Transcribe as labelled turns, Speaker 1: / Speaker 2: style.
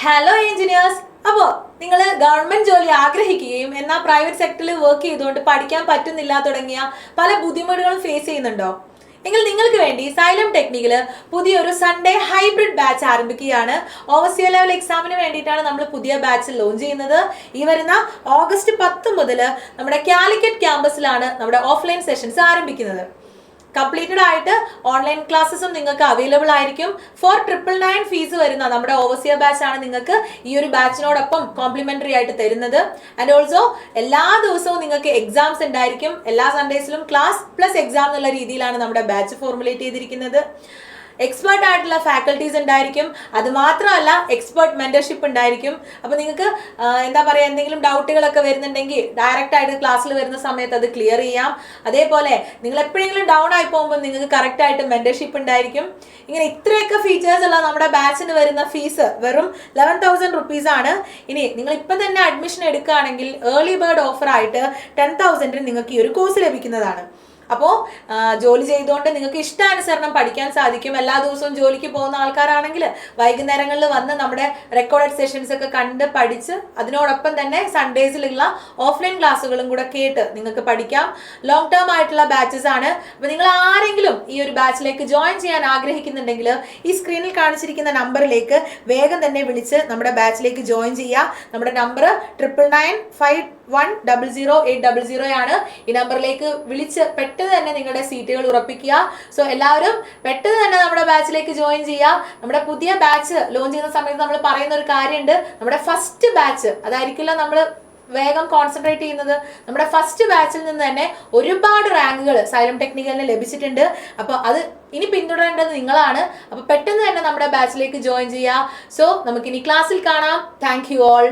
Speaker 1: Hello engineers. അപ്പോൾ നിങ്ങൾ government ജോലി ആഗ്രഹിക്കുകയും എന്നാൽ പ്രൈവറ്റ് സെക്ടറിൽ വർക്ക് ചെയ്തുകൊണ്ട് പഠിക്കാൻ പറ്റുന്നില്ല തുടങ്ങിയ പല ബുദ്ധിമുട്ടുകളും ഫേസ് ചെയ്യുന്നുണ്ടോ? എങ്കിൽ നിങ്ങൾക്ക് വേണ്ടി സൈലം ടെക്നിക്കിൽ പുതിയൊരു സൺഡേ ഹൈബ്രിഡ് ബാച്ച് ആരംഭിക്കുകയാണ്. ഓവർസിയർ ലെവൽ എക്സാമിന് വേണ്ടിയിട്ടാണ് നമ്മൾ പുതിയ ബാച്ച് ലോഞ്ച് ചെയ്യുന്നത്. ഈ വരുന്ന ഓഗസ്റ്റ് 10 മുതൽ നമ്മുടെ കാലിക്കറ്റ് ക്യാമ്പസിലാണ് നമ്മുടെ ഓഫ്ലൈൻ സെഷൻസ് ആരംഭിക്കുന്നത്. കംപ്ലീറ്റഡ് ആയിട്ട് ഓൺലൈൻ ക്ലാസ്സസും നിങ്ങൾക്ക് അവൈലബിൾ ആയിരിക്കും. 4999 ഫീസ് വരുന്ന നമ്മുടെ ഓവർസിയർ ബാച്ച് ആണ് നിങ്ങൾക്ക് ഈ ഒരു ബാച്ചിനോടൊപ്പം കോംപ്ലിമെന്ററി ആയിട്ട് തരുന്നത്. ആൻഡ് ഓൾസോ എല്ലാ ദിവസവും നിങ്ങൾക്ക് എക്സാംസ് ഉണ്ടായിരിക്കും. എല്ലാ സൺഡേസിലും ക്ലാസ് പ്ലസ് എക്സാം എന്നുള്ള രീതിയിലാണ് നമ്മുടെ ബാച്ച് ഫോർമുലേറ്റ് ചെയ്തിരിക്കുന്നത്. എക്സ്പേർട്ട് ആയിട്ടുള്ള ഫാക്കൽറ്റീസ് ഉണ്ടായിരിക്കും. അത് മാത്രമല്ല എക്സ്പേർട്ട് മെന്റർഷിപ്പ് ഉണ്ടായിരിക്കും. അപ്പോൾ നിങ്ങൾക്ക് എന്താ പറയുക, എന്തെങ്കിലും ഡൗട്ടുകളൊക്കെ വരുന്നുണ്ടെങ്കിൽ ഡയറക്റ്റ് ആയിട്ട് ക്ലാസ്സിൽ വരുന്ന സമയത്ത് അത് ക്ലിയർ ചെയ്യാം. അതേപോലെ നിങ്ങൾ എപ്പോഴെങ്കിലും ഡൗൺ ആയി പോകുമ്പോൾ നിങ്ങൾക്ക് കറക്റ്റ് ആയിട്ട് മെന്റർഷിപ്പ് ഉണ്ടായിരിക്കും. ഇങ്ങനെ ഇത്രയൊക്കെ ഫീച്ചേഴ്സ് ഉള്ള നമ്മുടെ ബാച്ചിന് വരുന്ന ഫീസ് വെറും 11,000 റുപ്പീസ് ആണ്. ഇനി നിങ്ങൾ ഇപ്പം തന്നെ അഡ്മിഷൻ എടുക്കുകയാണെങ്കിൽ ഏർലി ബേർഡ് ഓഫർ ആയിട്ട് 10,000 നിങ്ങൾക്ക് ഈ ഒരു കോഴ്സ് ലഭിക്കുന്നതാണ്. അപ്പോൾ ജോലി ചെയ്തുകൊണ്ട് നിങ്ങൾക്ക് ഇഷ്ടാനുസരണം പഠിക്കാൻ സാധിക്കും. എല്ലാ ദിവസവും ജോലിക്ക് പോകുന്ന ആൾക്കാരാണെങ്കിൽ വൈകുന്നേരങ്ങളിൽ വന്ന് നമ്മുടെ റെക്കോർഡഡ് സെഷൻസ് ഒക്കെ കണ്ട് പഠിച്ച് അതിനോടൊപ്പം തന്നെ സൺഡേസിലുള്ള ഓഫ്ലൈൻ ക്ലാസ്സുകളും കൂടെ കേട്ട് നിങ്ങൾക്ക് പഠിക്കാം. ലോങ് ടേം ആയിട്ടുള്ള ബാച്ചസ് ആണ്. അപ്പോൾ നിങ്ങൾ ആരെങ്കിലും ഈ ഒരു ബാച്ചിലേക്ക് ജോയിൻ ചെയ്യാൻ ആഗ്രഹിക്കുന്നുണ്ടെങ്കിൽ ഈ സ്ക്രീനിൽ കാണിച്ചിരിക്കുന്ന നമ്പറിലേക്ക് വേഗം തന്നെ വിളിച്ച് നമ്മുടെ ബാച്ചിലേക്ക് ജോയിൻ ചെയ്യുക. നമ്മുടെ നമ്പർ 9995100800 ആണ്. ഈ നമ്പറിലേക്ക് വിളിച്ച് പെട്ടെന്ന് തന്നെ നിങ്ങളുടെ സീറ്റുകൾ ഉറപ്പിക്കുക. സോ എല്ലാവരും പെട്ടെന്ന് തന്നെ നമ്മുടെ ബാച്ചിലേക്ക് ജോയിൻ ചെയ്യുക. നമ്മുടെ പുതിയ ബാച്ച് ലോഞ്ച് ചെയ്യുന്ന സമയത്ത് നമ്മൾ പറയുന്ന ഒരു കാര്യമുണ്ട്. നമ്മുടെ ഫസ്റ്റ് ബാച്ച് അതായിരിക്കില്ല നമ്മൾ വേഗം കോൺസെൻട്രേറ്റ് ചെയ്യുന്നത്. നമ്മുടെ ഫസ്റ്റ് ബാച്ചിൽ നിന്ന് തന്നെ ഒരുപാട് റാങ്കുകൾ സൈലം ടെക്നിക്കലിന് ലഭിച്ചിട്ടുണ്ട്. അപ്പോൾ അത് ഇനി പിന്തുടരേണ്ടത് നിങ്ങളാണ്. അപ്പോൾ പെട്ടെന്ന് തന്നെ നമ്മുടെ ബാച്ചിലേക്ക് ജോയിൻ ചെയ്യുക. സോ നമുക്കിനി ക്ലാസ്സിൽ കാണാം. Thank you all.